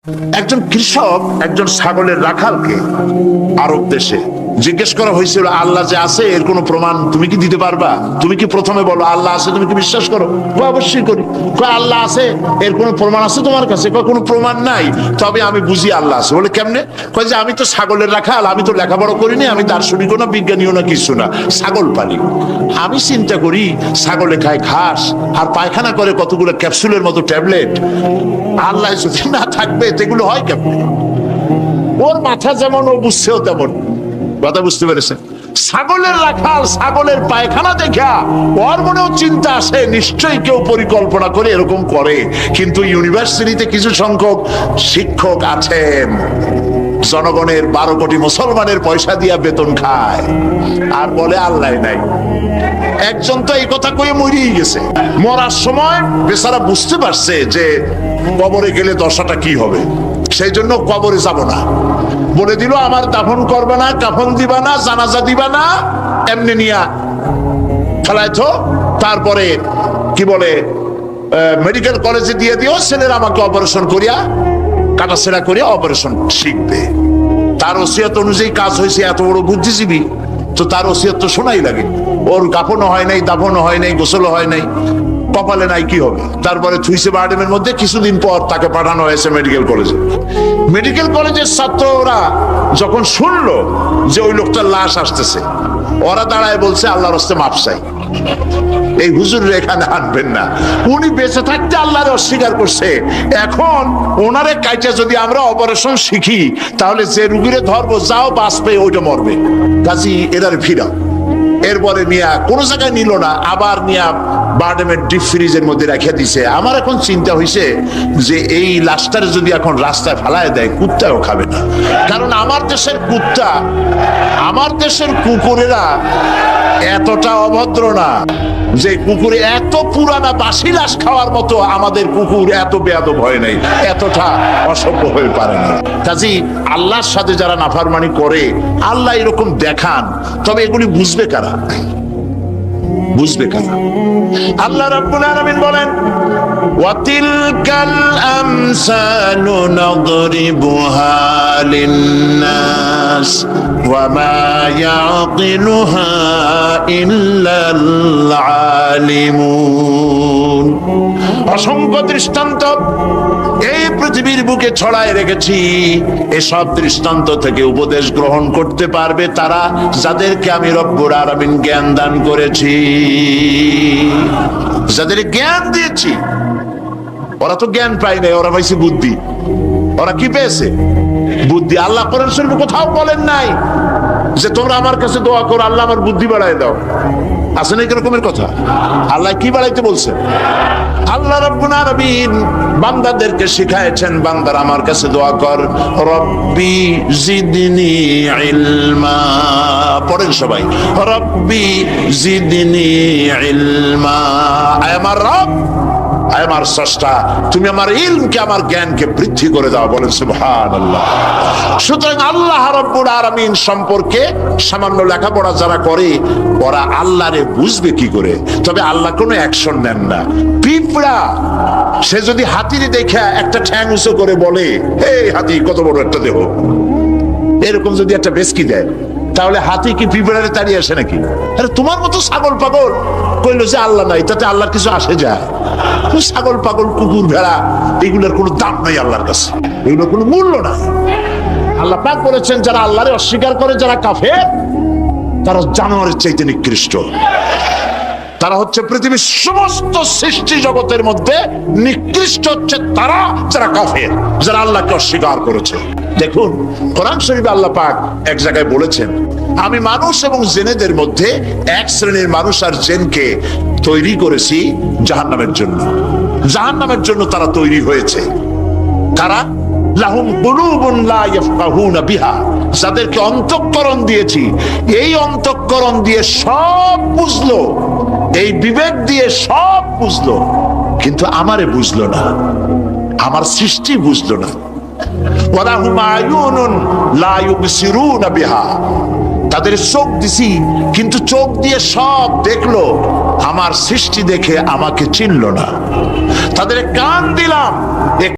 একজন কৃষক একজন ছাগলের রাখালকে আরব দেশে জিজ্ঞেস করা হয়েছিল, আল্লাহ যে আছে এর কোনো প্রমাণ তুমি কি দিতে পারবা? তুমি কি প্রথমে বলো আল্লাহ আছে, তুমি কি বিশ্বাস করো? অবশ্যই করি। আল্লাহ আছে এর কোনো প্রমাণ আছে তোমার কাছে? কোনো প্রমাণ নাই, তবে আমি বুঝি আল্লাহ আছে। বলে কেমনে? কয় যে আমি তো ছাগলের রাখাল, আমি তো লেখাপড়া করিনি, আমি দার্শনিকও না বিজ্ঞানীও না কিছু না, ছাগল পালি। আমি চিন্তা করি ছাগলে খায় ঘাস আর পায়খানা করে কতগুলো ক্যাপসুলের মতো ট্যাবলেট, আল্লাহ যদি না থাকবে এগুলো হয় কেমন? ওর মাথা যেমন ও বুঝছেও তেমন। কথা বুঝতে পেরেছেন? ছাগলের রাখাল ছাগলের পায়খানা দেখা ওর মনেও চিন্তা আসে, নিশ্চয়ই কেউ পরিকল্পনা করে এরকম করে। কিন্তু ইউনিভার্সিটিতে কিছু সংখ্যক শিক্ষক আছেন জনগণের 12 কোটি মুসলমানের পয়সা দিয়া বেতন খায় আর বলে আল্লাহ নাই। একজন তো এই কথা কয়ে মরিয়ে গেছে। মরার সময় বেচারা বুঝতে পারছে যে কবরে গেলে দশাটা কি হবে, সেই জন্য কবরে যাব না। বলে দিল আমার দাফন করবে না, কাফন দিবা না, জানাজা দিবা না, এমনি নিয়া ফেলাইতো। তারপরে কি বলে মেডিকেল কলেজে দিয়ে দিও, ছেলেরা আমাকে অপারেশন করিয়া কাটাছেড়া করিয়া অপারেশন শিখবে। তার ওসিয়ত অনুযায়ী কাজ হয়েছে। এত বড় বুদ্ধিজীবী তো তার ওসিয়ত তো শোনাই লাগে। ওর কাফনও হয় নাই, দাফনও হয় নাই, গোসলও হয় নাই, কপালে নাই, কি হবে? তারপরে থুইসে বার্ডেমের মধ্যে কিছুদিন পর তাকে পাঠানো হয়েছে মেডিকেল কলেজে। মেডিকেল কলেজের ছাত্ররা যখন শুনলো যে ওই লোকটার লাশ আসতেছে, ওরা দাঁড়ায় বলছে আল্লাহর হস্তে মাপ চাই, এই হুজুর এখানে আনবেন না। উনি বেঁচে থাকতে আল্লাহর অস্বীকার করছে, এখন ওনারে কাইটা যদি আমরা অপারেশন শিখি তাহলে যে রুগীরে ধরবো যাও বাঁচবে ওইটা মরবে, কাজী এদারে ফিরাও। এরপরে নিয়া কোনো জায়গায় নিল না, আবার নিয়া বার্ডেমের ডিপ ফ্রিজের মধ্যে রেখে দিছে। আমার এখন চিন্তা হয়েছে যে এই লাশটারে যদি এখন রাস্তায় ফেলায় দেয় কুত্তাও খাবে না। কারণ আমার দেশের কুত্তা, আমার দেশের কুকুরেরা এতটা অভদ্র না যে কুকুরে এত পুরানা বাসি লাশ খাওয়ার মতো আমাদের কুকুর এত বেয়াদব হয় নাই, এতটা অসভ্য হয়ে পারে না। কাজী আল্লাহর সাথে যারা নাফরমানি করে আল্লাহ এরকম দেখান, তবে এগুলি বুঝবে কারা? বুঝবে কারা? আল্লাহ রাব্বুল আলামিন বলেন ওয়াতিলকাল আমসালু নাদরিবুহা লিন্নাস ওয়া মা ইয়াকিলুহা ইল্লাল আলিমুন। অসংখ্য দৃষ্টান্ত এই পৃথিবীর বুকে ছড়ায় রেখেছি। এসব দৃষ্টান্ত থেকে উপদেশ গ্রহণ করতে পারবে তারা যাদেরকে আমি রব্বুল আলামিন জ্ঞান দান করেছি, যাদের জ্ঞান দিয়েছি। ওরা তো জ্ঞান পায় নাই, ওরা পাইছে বুদ্ধি। ওরা কি পেয়েছে? বুদ্ধি। আল্লাহ কোরআন শরীফে কোথাও বলেন নাই যে তোমরা আমার কাছে দোয়া করো আল্লাহ আমার বুদ্ধি বাড়ায় দাও। আছে না এরকমের কথা? আল্লাহ কি বাড়াইতে বলছেন? আল্লাহ রাব্বুল আলামিন বান্দাদেরকে শিখায়েছেন, বান্দার আমার কাছে দোয়া কর, রব্বি জিদনি ইলমা। পড়েন সবাই, রব্বি জিদনি ইলমা। আয় আমার রব, আয় আমার স্রষ্টা, তুমি আমার ইলমকে, আমার জ্ঞানকে বৃদ্ধি করে দাও। বলেন সুবহানাল্লাহ। সুতরাং আল্লাহ রাব্বুল আলামিন সম্পর্কে সামান্য লেখাপড়া যারা করে ওরা আল্লাহরে বুঝবে কি করে? তবে আল্লাহ কোনো অ্যাকশন নেন না। পিঁপড়া সে যদি হাতির দেখে একটা ঠ্যাং উঁচু করে বলে এই হাতি কত বড় একটা দেহ, এরকম যদি একটা বেশকি দেয়, তাহলে হাতি কি পিঁপড়ারে তাড়িয়ে আসে নাকি? আরে তোমার মতো ছাগল পাগল কইলো যে আল্লাহ নাই, তাতে আল্লাহর কিছু আসে যায়? ছাগল পাগল কুকুর ভেড়া এগুলোর কোনো দাম নাই আল্লাহর কাছে, এগুলোর কোনো মূল্য নাই। আল্লাহ পাক বলেছেন যারা আল্লাহরে অস্বীকার করে, যারা কাফের, তারা জানোয়ারের চাইতে নিকৃষ্ট। তারা হচ্ছে পৃথিবীর সমস্ত সৃষ্টি জগতের মধ্যে নিকৃষ্ট হচ্ছে তারা, যারা কাফের, যারা আল্লাহকে অস্বীকার করেছে। দেখুন কোরআন শরীফে আল্লাহ পাক এক জায়গায় বলেছেন, আমি মানুষ এবং জিনেদের মধ্যে এক শ্রেণীর মানুষ আর জিনকে তৈরি করেছি জাহান্নামের জন্য। জাহান্নামের জন্য তারা তৈরি হয়েছে। কারা? লাহুম কুলুবুন লা ইয়াফকাহুনা বিহা, যাদেরকে অন্তঃকরণ দিয়েছি, এই অন্তঃকরণ দিয়ে সব বুঝলো, এই বিবেক দিয়ে সব বুঝলো, কিন্তু আমারে বুঝলো না, আমার সৃষ্টি বুঝলো না। ওয়ালাহুম আয়ুনুন লা ইউবসিরুনা বিহা, তাদের চোখ দিছি কিন্তু চোখ দিয়ে সব দেখলো, আমার সৃষ্টি দেখে আমাকে চিনলো না। তাদের কান দিলাম,